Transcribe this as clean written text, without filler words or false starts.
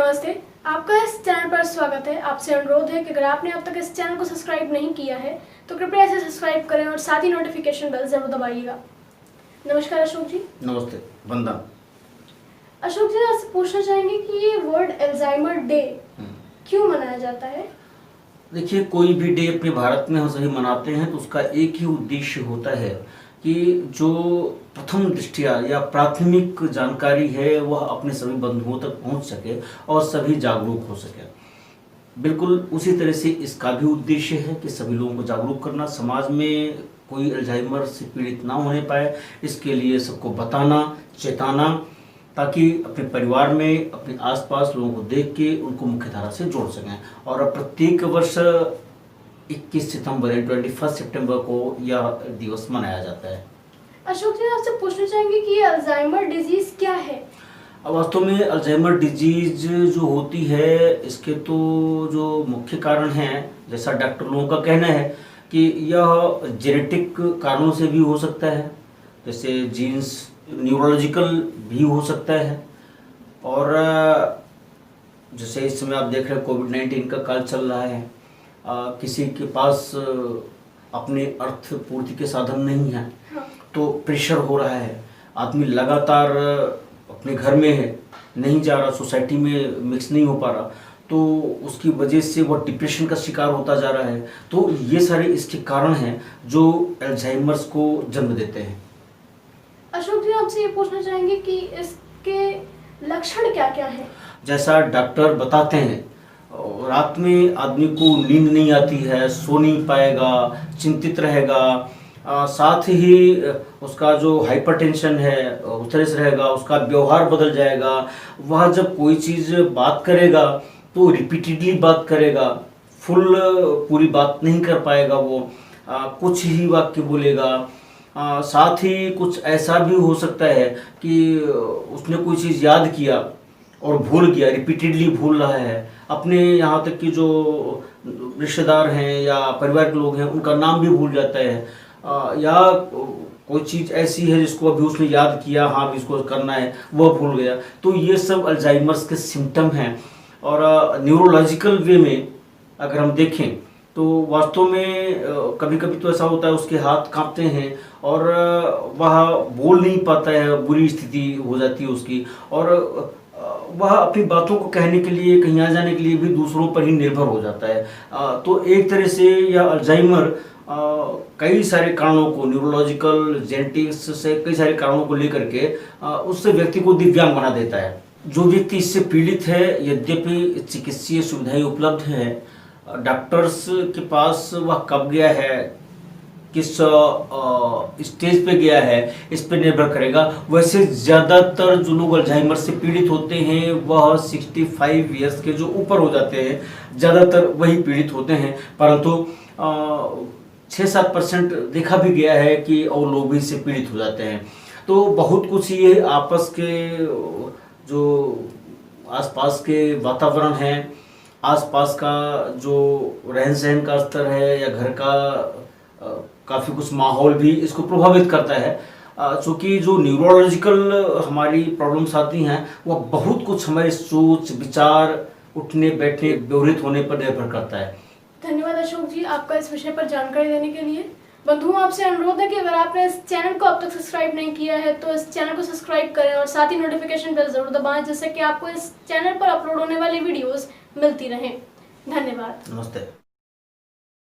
नमस्ते, आपका इस चैनल पर स्वागत है। आपसे अनुरोध है कि अगर आपने अब तक इस चैनल को सब्सक्राइब नहीं किया है तो कृपया इसे सब्सक्राइब करें और साथ ही नोटिफिकेशन बेल जरूर दबाइएगा। नमस्कार अशोक जी। नमस्ते, वंदन। अशोक जी, आपसे पूछना चाहेंगे कि ये वर्ल्ड अल्जाइमर डे क्यों मनाया जाता है? देखिए, कोई भी डे अपने भारत में हम सभी मनाते हैं तो उसका एक ही उद्देश्य होता है कि जो प्रथम दृष्टिया या प्राथमिक जानकारी है वह अपने सभी बंधुओं तक पहुंच सके और सभी जागरूक हो सके। बिल्कुल उसी तरह से इसका भी उद्देश्य है कि सभी लोगों को जागरूक करना, समाज में कोई अल्जाइमर से पीड़ित ना होने पाए, इसके लिए सबको बताना, चेताना, ताकि अपने परिवार में, अपने आसपास लोगों को देख के उनको मुख्यधारा से जोड़ सकें। और अब प्रत्येक वर्ष 21 सितंबर 21 सितंबर को यह दिवस मनाया जाता है। अशोक जी, आपसे पूछना चाहेंगे कि ये अल्जाइमर डिजीज क्या है? अब वास्तव में अल्जाइमर डिजीज जो होती है, इसके तो जो मुख्य कारण हैं, जैसा डॉक्टर लोगों का कहना है कि यह जेनेटिक कारणों से भी हो सकता है, जैसे जीन्स, न्यूरोलॉजिकल भी हो सकता है। और जैसे इस समय आप देख रहे हैं कोविड-19 का काल चल रहा है, किसी के पास अपने अर्थ पूर्ति के साधन नहीं है, तो प्रेशर हो रहा है, आदमी लगातार अपने घर में है, नहीं जा रहा, सोसाइटी में मिक्स नहीं हो पा रहा, तो उसकी वजह से वो डिप्रेशन का शिकार होता जा रहा है। तो ये सारे इसके कारण हैं जो अल्जाइमर्स को जन्म देते हैं। अशोक जी, आपसे ये पूछना चाहेंगे कि इसके लक्षण क्या क्या हैं? जैसा डॉक्टर बताते हैं, रात में आदमी को नींद नहीं आती है, सो नहीं पाएगा, चिंतित रहेगा, साथ ही उसका जो हाइपरटेंशन है उस तरह से रहेगा, उसका व्यवहार बदल जाएगा, वह जब कोई चीज़ बात करेगा तो रिपीटेडली बात करेगा, पूरी बात नहीं कर पाएगा, वो कुछ ही वाक्य बोलेगा। साथ ही कुछ ऐसा भी हो सकता है कि उसने कोई चीज़ याद किया और भूल गया, रिपीटेडली भूल रहा है, अपने यहाँ तक कि जो रिश्तेदार हैं या परिवार के लोग हैं उनका नाम भी भूल जाता है, या कोई चीज़ ऐसी है जिसको अभी उसने याद किया, हाँ अभी इसको करना है, वह भूल गया। तो ये सब अल्जाइमर्स के सिम्टम हैं। और न्यूरोलॉजिकल वे में अगर हम देखें तो वास्तव में कभी कभी तो ऐसा होता है उसके हाथ कांपते हैं और वह बोल नहीं पाता है, बुरी स्थिति हो जाती है उसकी, और वह अपनी बातों को कहने के लिए, कहीं आ जाने के लिए भी दूसरों पर ही निर्भर हो जाता है। तो एक तरह से यह अल्जाइमर कई सारे कारणों को, न्यूरोलॉजिकल, जेनेटिक्स से कई सारे कारणों को लेकर के उस व्यक्ति को दिव्यांग बना देता है। जो व्यक्ति इससे पीड़ित है, यद्यपि चिकित्सीय सुविधाएं उपलब्ध है, डॉक्टर्स के पास वह कब गया है, किस स्टेज पे गया है, इस पे निर्भर करेगा। वैसे ज़्यादातर जो लोग अल्जाइमर से पीड़ित होते हैं वह 65 ईयर्स के जो ऊपर हो जाते हैं, ज़्यादातर वही पीड़ित होते हैं, परंतु 6-7% देखा भी गया है कि और लोग भी इससे पीड़ित हो जाते हैं। तो बहुत कुछ ये आपस के जो आसपास के वातावरण है, आसपास का जो रहन सहन का स्तर है, या घर का काफ़ी कुछ माहौल भी इसको प्रभावित करता है। चूँकि जो न्यूरोलॉजिकल हमारी प्रॉब्लम्स आती हैं वह बहुत कुछ हमारे सोच विचार, उठने बैठने, व्यवहारित होने पर निर्भर करता है। धन्यवाद अशोक जी, आपका इस विषय पर जानकारी देने के लिए। बंधुओं, आपसे अनुरोध है कि अगर आपने इस चैनल को अब तक सब्सक्राइब नहीं किया है तो इस चैनल को सब्सक्राइब करें और साथ ही नोटिफिकेशन बेल जरूर दबाएं, जिससे कि आपको इस चैनल पर अपलोड होने वाली वीडियोस मिलती रहें। धन्यवाद। नमस्ते।